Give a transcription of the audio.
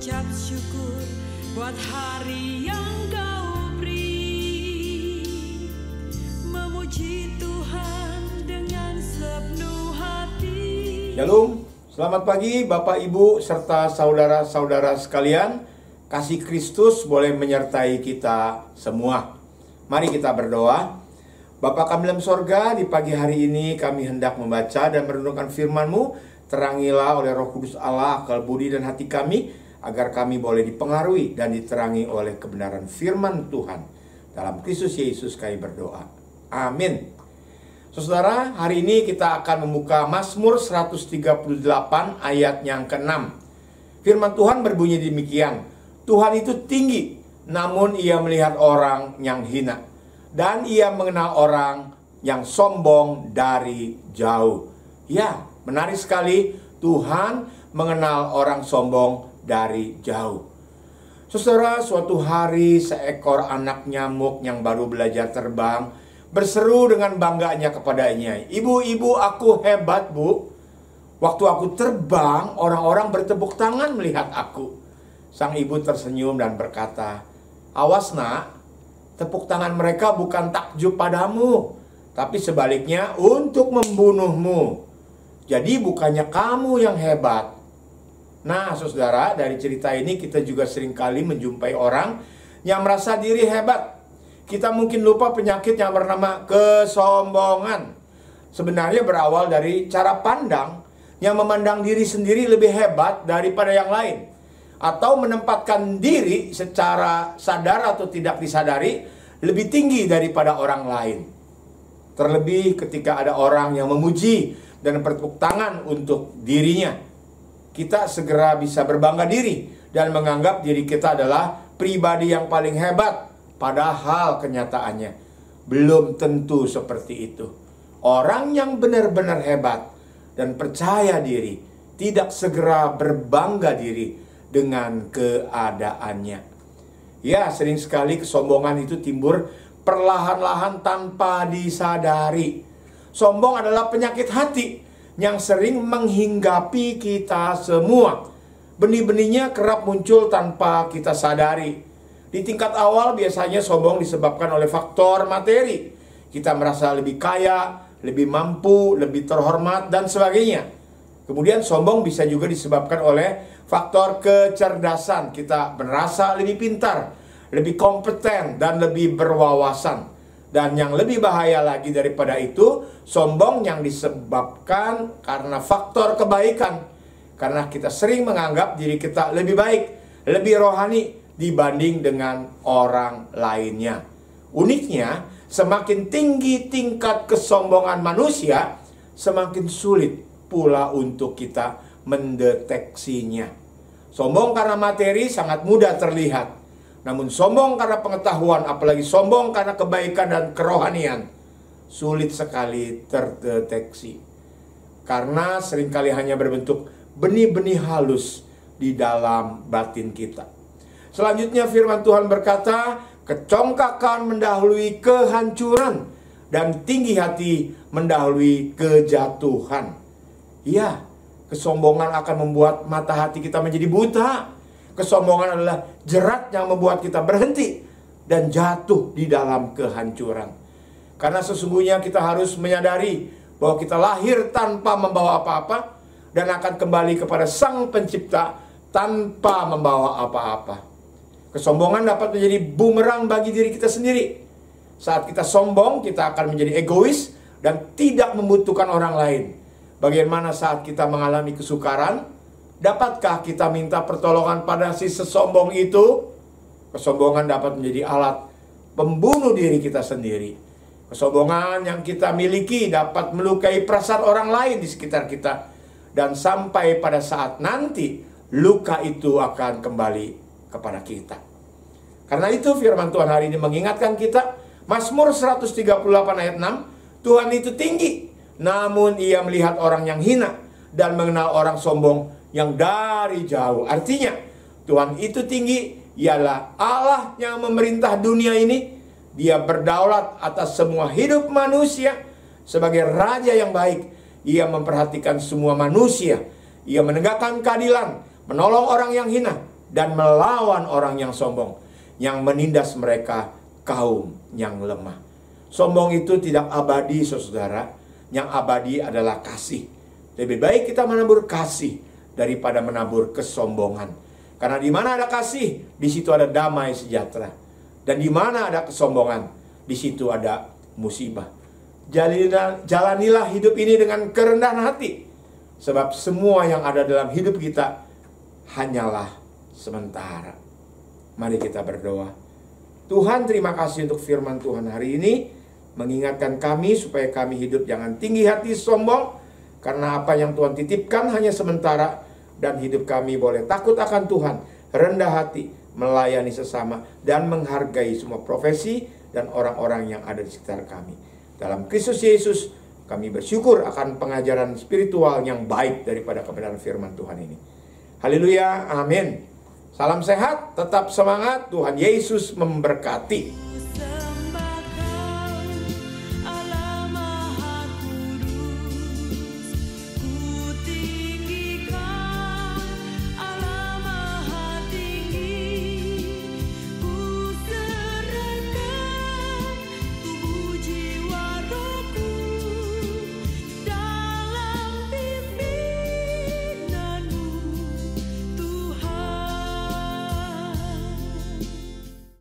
mengucap syukur buat hari yang Kau beri, memuji Tuhan dengan sepenuh hati. Shalom, selamat pagi Bapak Ibu serta saudara-saudara sekalian. Kasih Kristus boleh menyertai kita semua. Mari kita berdoa. Bapa kami dalam sorga, di pagi hari ini kami hendak membaca dan merenungkan firman-Mu. Terangilah oleh Roh Kudus Allah akal budi dan hati kami, agar kami boleh dipengaruhi dan diterangi oleh kebenaran firman Tuhan. Dalam Kristus Yesus kami berdoa. Amin. Saudara, hari ini kita akan membuka Mazmur 138 ayat yang ke-6. Firman Tuhan berbunyi demikian. Tuhan itu tinggi, namun ia melihat orang yang hina, dan ia mengenal orang yang sombong dari jauh. Ya, menarik sekali, Tuhan mengenal orang sombong dari jauh. Saudara, suatu hari seekor anak nyamuk yang baru belajar terbang berseru dengan bangganya kepadanya, "Ibu, aku hebat, Bu. Waktu aku terbang, orang-orang bertepuk tangan melihat aku." Sang ibu tersenyum dan berkata, "Awas nak, tepuk tangan mereka bukan takjub padamu, tapi sebaliknya untuk membunuhmu. Jadi bukannya kamu yang hebat." Nah, saudara, dari cerita ini kita juga seringkali menjumpai orang yang merasa diri hebat. Kita mungkin lupa penyakit yang bernama kesombongan. Sebenarnya berawal dari cara pandang yang memandang diri sendiri lebih hebat daripada yang lain, atau menempatkan diri secara sadar atau tidak disadari lebih tinggi daripada orang lain. Terlebih ketika ada orang yang memuji dan bertepuk tangan untuk dirinya, kita segera bisa berbangga diri dan menganggap diri kita adalah pribadi yang paling hebat. Padahal kenyataannya belum tentu seperti itu. Orang yang benar-benar hebat dan percaya diri tidak segera berbangga diri dengan keadaannya. Ya, sering sekali kesombongan itu timbul perlahan-lahan tanpa disadari. Sombong adalah penyakit hati yang sering menghinggapi kita semua. Benih-benihnya kerap muncul tanpa kita sadari. Di tingkat awal biasanya sombong disebabkan oleh faktor materi. Kita merasa lebih kaya, lebih mampu, lebih terhormat, dan sebagainya. Kemudian sombong bisa juga disebabkan oleh faktor kecerdasan. Kita merasa lebih pintar, lebih kompeten, dan lebih berwawasan. Dan yang lebih bahaya lagi daripada itu, sombong yang disebabkan karena faktor kebaikan. Karena kita sering menganggap diri kita lebih baik, lebih rohani dibanding dengan orang lainnya. Uniknya, semakin tinggi tingkat kesombongan manusia, semakin sulit pula untuk kita mendeteksinya. Sombong karena materi sangat mudah terlihat. Namun sombong karena pengetahuan, apalagi sombong karena kebaikan dan kerohanian, sulit sekali terdeteksi. Karena seringkali hanya berbentuk benih-benih halus di dalam batin kita. Selanjutnya firman Tuhan berkata, kecongkakan mendahului kehancuran dan tinggi hati mendahului kejatuhan. Iya, kesombongan akan membuat mata hati kita menjadi buta. Kesombongan adalah jerat yang membuat kita berhenti dan jatuh di dalam kehancuran. Karena sesungguhnya kita harus menyadari bahwa kita lahir tanpa membawa apa-apa dan akan kembali kepada Sang Pencipta tanpa membawa apa-apa. Kesombongan dapat menjadi bumerang bagi diri kita sendiri. Saat kita sombong, kita akan menjadi egois dan tidak membutuhkan orang lain. Bagaimana saat kita mengalami kesukaran? Dapatkah kita minta pertolongan pada si sesombong itu? Kesombongan dapat menjadi alat pembunuh diri kita sendiri. Kesombongan yang kita miliki dapat melukai perasaan orang lain di sekitar kita. Dan sampai pada saat nanti, luka itu akan kembali kepada kita. Karena itu firman Tuhan hari ini mengingatkan kita, Mazmur 138 ayat 6, Tuhan itu tinggi, namun ia melihat orang yang hina dan mengenal orang sombong yang dari jauh. Artinya, Tuhan itu tinggi, ialah Allah yang memerintah dunia ini. Dia berdaulat atas semua hidup manusia. Sebagai raja yang baik, ia memperhatikan semua manusia. Ia menegakkan keadilan, menolong orang yang hina, dan melawan orang yang sombong, yang menindas mereka kaum yang lemah. Sombong itu tidak abadi, saudara. Yang abadi adalah kasih. Lebih baik kita menabur kasih daripada menabur kesombongan. Karena di mana ada kasih, di situ ada damai sejahtera. Dan di mana ada kesombongan, di situ ada musibah. Jalanilah hidup ini dengan kerendahan hati. Sebab semua yang ada dalam hidup kita hanyalah sementara. Mari kita berdoa. Tuhan, terima kasih untuk firman Tuhan hari ini. Mengingatkan kami supaya kami hidup jangan tinggi hati sombong. Karena apa yang Tuhan titipkan hanya sementara. Dan hidup kami boleh takut akan Tuhan, rendah hati, melayani sesama, dan menghargai semua profesi dan orang-orang yang ada di sekitar kami. Dalam Kristus Yesus, kami bersyukur akan pengajaran spiritual yang baik daripada kebenaran firman Tuhan ini. Haleluya, amin. Salam sehat, tetap semangat, Tuhan Yesus memberkati.